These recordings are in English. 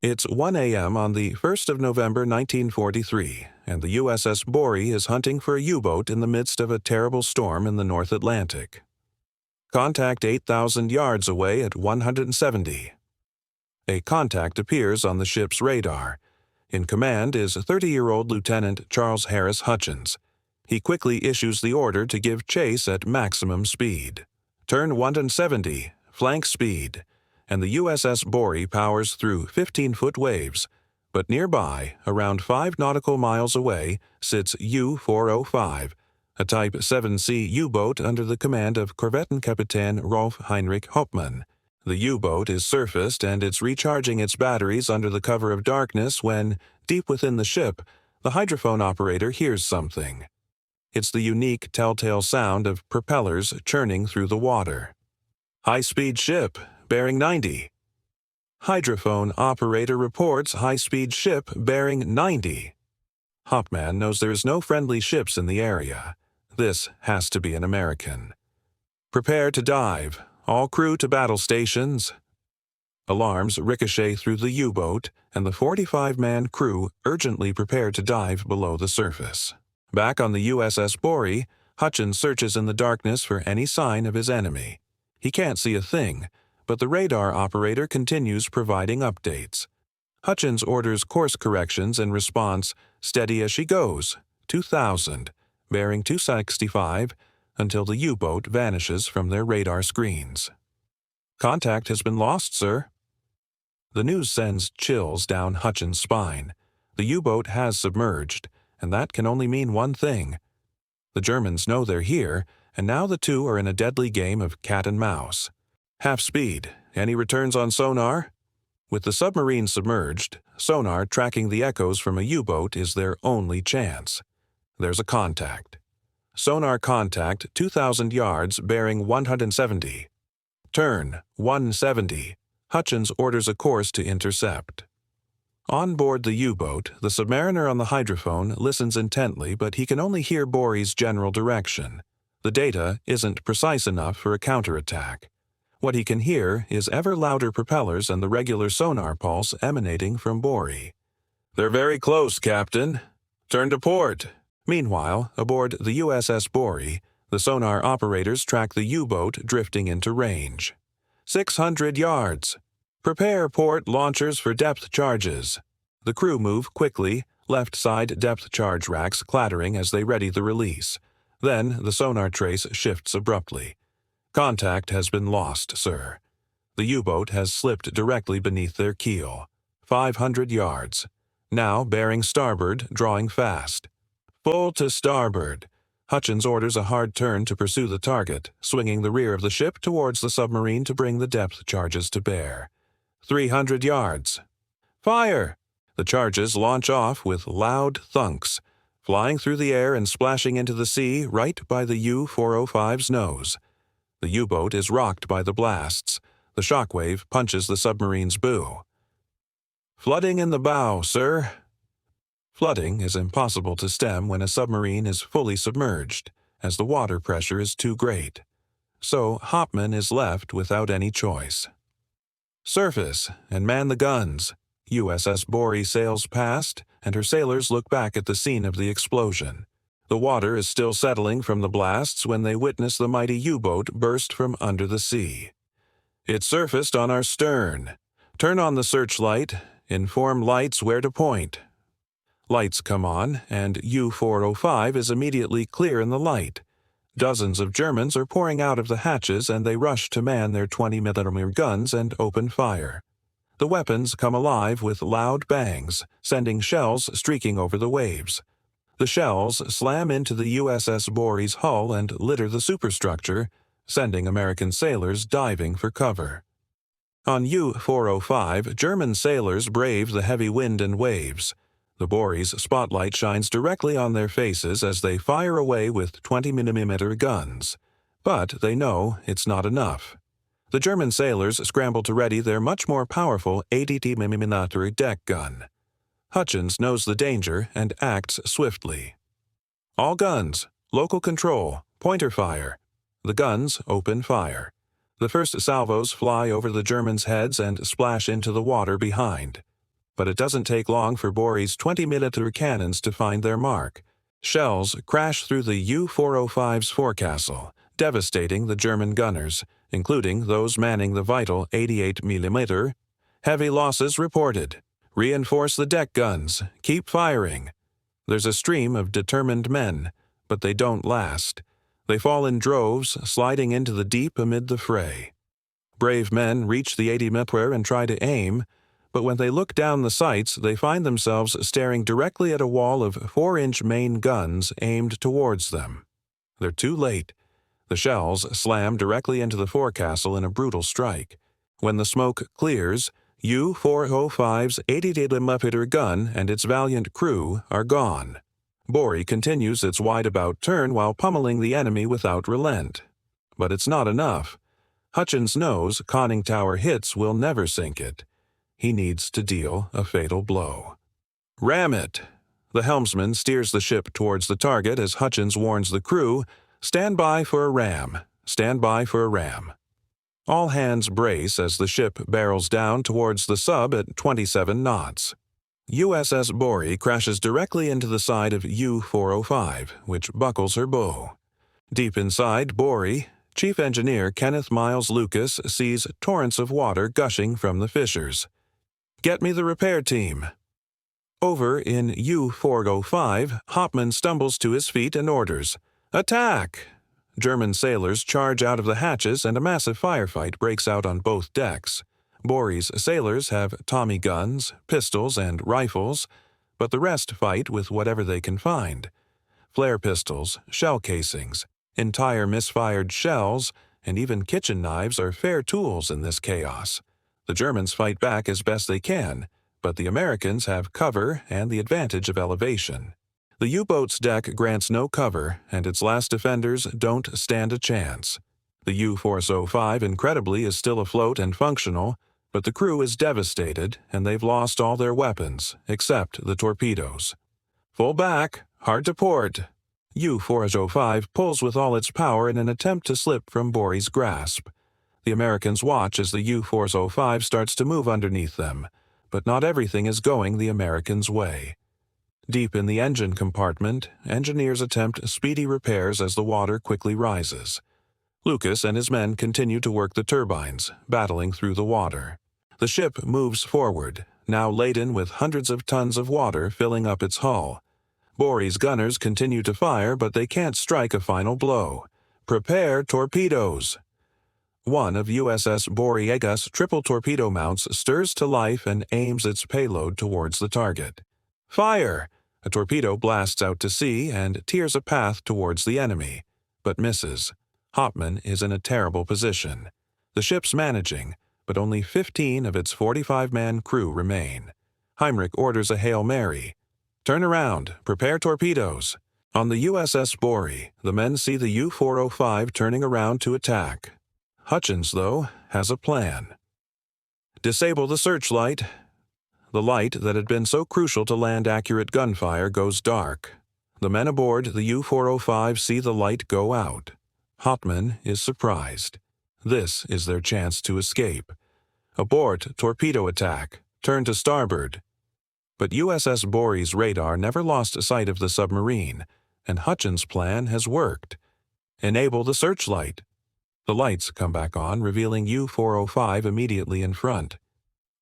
It's 1 a.m. on the 1st of November 1943, and the USS Bory is hunting for a U-boat in the midst of a terrible storm in the North Atlantic. Contact 8,000 yards away at 170. A contact appears on the ship's radar. In command is 30-year-old Lieutenant Charles Harris Hutchins. He quickly issues the order to give chase at maximum speed. Turn 170, flank speed, and the USS Bory powers through 15-foot waves, but nearby, around 5 nautical miles away, sits U-405, a Type 7C U-boat under the command of Korvettenkapitän Rolf Heinrich Hauptmann. The U-boat is surfaced and it's recharging its batteries under the cover of darkness when, deep within the ship, the hydrophone operator hears something. It's the unique telltale sound of propellers churning through the water. High-speed ship, bearing 90. Hydrophone operator reports high-speed ship bearing 90. Hauptmann knows there is no friendly ships in the area. This has to be an American. Prepare to dive. All crew to battle stations. Alarms ricochet through the U-boat, and the 45-man crew urgently prepare to dive below the surface. Back on the USS Bory, Hutchins searches in the darkness for any sign of his enemy. He can't see a thing, but the radar operator continues providing updates. Hutchins orders course corrections in response, steady as she goes, 2,000, bearing 265, until the U-boat vanishes from their radar screens. Contact has been lost, sir. The news sends chills down Hutchins' spine. The U-boat has submerged, and that can only mean one thing. The Germans know they're here, and now the two are in a deadly game of cat and mouse. Half speed. Any returns on sonar? With the submarine submerged, sonar tracking the echoes from a U-boat is their only chance. There's a contact. Sonar contact 2,000 yards bearing 170. Turn 170. Hutchins orders a course to intercept. On board the U-boat, the submariner on the hydrophone listens intently, but he can only hear Bory's general direction. The data isn't precise enough for a counterattack. What he can hear is ever louder propellers and the regular sonar pulse emanating from Bory. "They're very close, Captain. Turn to port." Meanwhile, aboard the USS Bory, the sonar operators track the U-boat drifting into range. 600 yards. Prepare port launchers for depth charges. The crew move quickly, left side depth charge racks clattering as they ready the release. Then the sonar trace shifts abruptly. Contact has been lost, sir. The U-boat has slipped directly beneath their keel. 500 yards. Now bearing starboard, drawing fast. Full to starboard. Hutchins orders a hard turn to pursue the target, swinging the rear of the ship towards the submarine to bring the depth charges to bear. 300 yards. Fire! The charges launch off with loud thunks, flying through the air and splashing into the sea right by the U-405's nose. The U-boat is rocked by the blasts. The shockwave punches the submarine's bow. Flooding in the bow, sir. Flooding is impossible to stem when a submarine is fully submerged, as the water pressure is too great. So Hauptmann is left without any choice. Surface and man the guns. USS Bory sails past, and her sailors look back at the scene of the explosion. The water is still settling from the blasts when they witness the mighty U-boat burst from under the sea. It surfaced on our stern. Turn on the searchlight. Inform lights where to point. Lights come on, and U-405 is immediately clear in the light. Dozens of Germans are pouring out of the hatches, and they rush to man their 20mm guns and open fire. The weapons come alive with loud bangs, sending shells streaking over the waves. The shells slam into the USS Bory's hull and litter the superstructure, sending American sailors diving for cover. On U-405, German sailors brave the heavy wind and waves. The Bory's spotlight shines directly on their faces as they fire away with 20mm guns. But they know it's not enough. The German sailors scramble to ready their much more powerful 80mm deck gun. Hutchins knows the danger and acts swiftly. All guns, local control, pointer fire. The guns open fire. The first salvos fly over the Germans' heads and splash into the water behind. But it doesn't take long for Bori's 20mm cannons to find their mark. Shells crash through the U-405's forecastle, devastating the German gunners, including those manning the vital 88mm. Heavy losses reported. Reinforce the deck guns. Keep firing. There's a stream of determined men, but they don't last. They fall in droves, sliding into the deep amid the fray. Brave men reach the 80mm and try to aim, but when they look down the sights, they find themselves staring directly at a wall of 4-inch main guns aimed towards them. They're too late. The shells slam directly into the forecastle in a brutal strike. When the smoke clears, U-405's 88mm gun and its valiant crew are gone. Bori continues its wide-about turn while pummeling the enemy without relent. But it's not enough. Hutchins knows conning tower hits will never sink it. He needs to deal a fatal blow. Ram it! The helmsman steers the ship towards the target as Hutchins warns the crew, "Stand by for a ram. Stand by for a ram." All hands brace as the ship barrels down towards the sub at 27 knots. USS Bori crashes directly into the side of U-405, which buckles her bow. Deep inside Bori, Chief Engineer Kenneth Miles Lucas sees torrents of water gushing from the fissures. "Get me the repair team." Over in U-405, Hauptmann stumbles to his feet and orders, "Attack!" German sailors charge out of the hatches and a massive firefight breaks out on both decks. Bori's sailors have Tommy guns, pistols, and rifles, but the rest fight with whatever they can find. Flare pistols, shell casings, entire misfired shells, and even kitchen knives are fair tools in this chaos. The Germans fight back as best they can, but the Americans have cover and the advantage of elevation. The U-boat's deck grants no cover, and its last defenders don't stand a chance. The U-405 incredibly is still afloat and functional, but the crew is devastated and they've lost all their weapons, except the torpedoes. "Full back, hard to port." U-405 pulls with all its power in an attempt to slip from Bori's grasp. The Americans watch as the U-405 starts to move underneath them, but not everything is going the Americans' way. Deep in the engine compartment, engineers attempt speedy repairs as the water quickly rises. Lucas and his men continue to work the turbines, battling through the water. The ship moves forward, now laden with hundreds of tons of water filling up its hull. Bori's gunners continue to fire, but they can't strike a final blow. "Prepare torpedoes!" One of USS Boriega's triple torpedo mounts stirs to life and aims its payload towards the target. "Fire!" A torpedo blasts out to sea and tears a path towards the enemy, but misses. Hauptmann is in a terrible position. The ship's managing, but only 15 of its 45-man crew remain. Heinrich orders a Hail Mary. "Turn around, prepare torpedoes." On the USS Bori, the men see the U-405 turning around to attack. Hutchins, though, has a plan. "Disable the searchlight." The light that had been so crucial to land-accurate gunfire goes dark. The men aboard the U-405 see the light go out. Hauptmann is surprised. This is their chance to escape. "Abort torpedo attack. Turn to starboard." But USS Bori's radar never lost sight of the submarine, and Hutchins' plan has worked. "Enable the searchlight." The lights come back on, revealing U-405 immediately in front.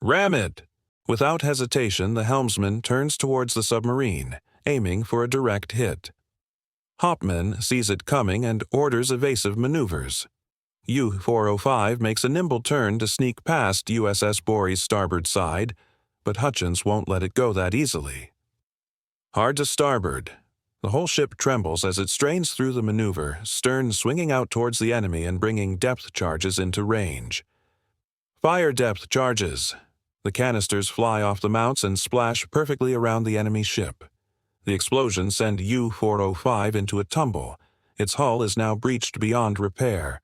"Ram it!" Without hesitation, the helmsman turns towards the submarine, aiming for a direct hit. Hauptmann sees it coming and orders evasive maneuvers. U-405 makes a nimble turn to sneak past USS Bori's starboard side, but Hutchins won't let it go that easily. Hard to starboard. The whole ship trembles as it strains through the maneuver, stern swinging out towards the enemy and bringing depth charges into range. "Fire depth charges." The canisters fly off the mounts and splash perfectly around the enemy ship. The explosions send U-405 into a tumble. Its hull is now breached beyond repair.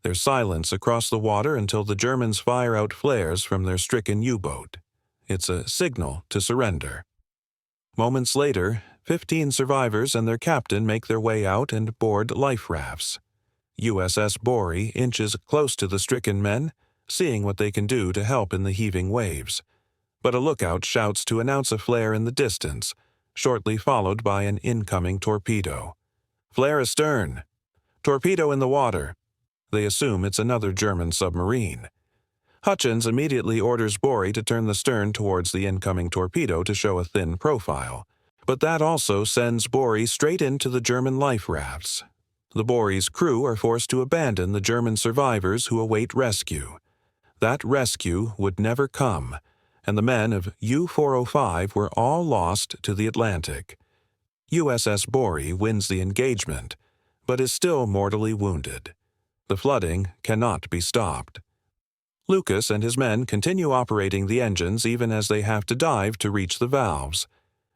There's silence across the water until the Germans fire out flares from their stricken U-boat. It's a signal to surrender. Moments later, 15 survivors and their captain make their way out and board life rafts. USS Bory inches close to the stricken men, seeing what they can do to help in the heaving waves. But a lookout shouts to announce a flare in the distance, shortly followed by an incoming torpedo. "Flare astern! Torpedo in the water!" They assume it's another German submarine. Hutchins immediately orders Bory to turn the stern towards the incoming torpedo to show a thin profile, but that also sends Bory straight into the German life rafts. The Bory's crew are forced to abandon the German survivors who await rescue. That rescue would never come, and the men of U-405 were all lost to the Atlantic. USS Bory wins the engagement, but is still mortally wounded. The flooding cannot be stopped. Lucas and his men continue operating the engines even as they have to dive to reach the valves.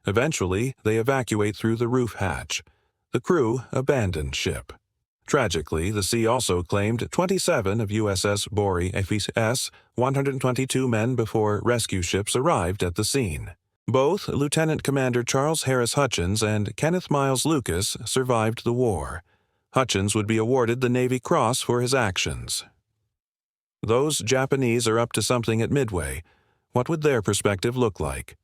Eventually, they evacuate through the roof hatch. The crew abandoned ship. Tragically, the sea also claimed 27 of USS Bory FES 122 men before rescue ships arrived at the scene. Both Lieutenant Commander Charles Harris Hutchins and Kenneth Miles Lucas survived the war. Hutchins would be awarded the Navy Cross for his actions. Those Japanese are up to something at Midway. What would their perspective look like?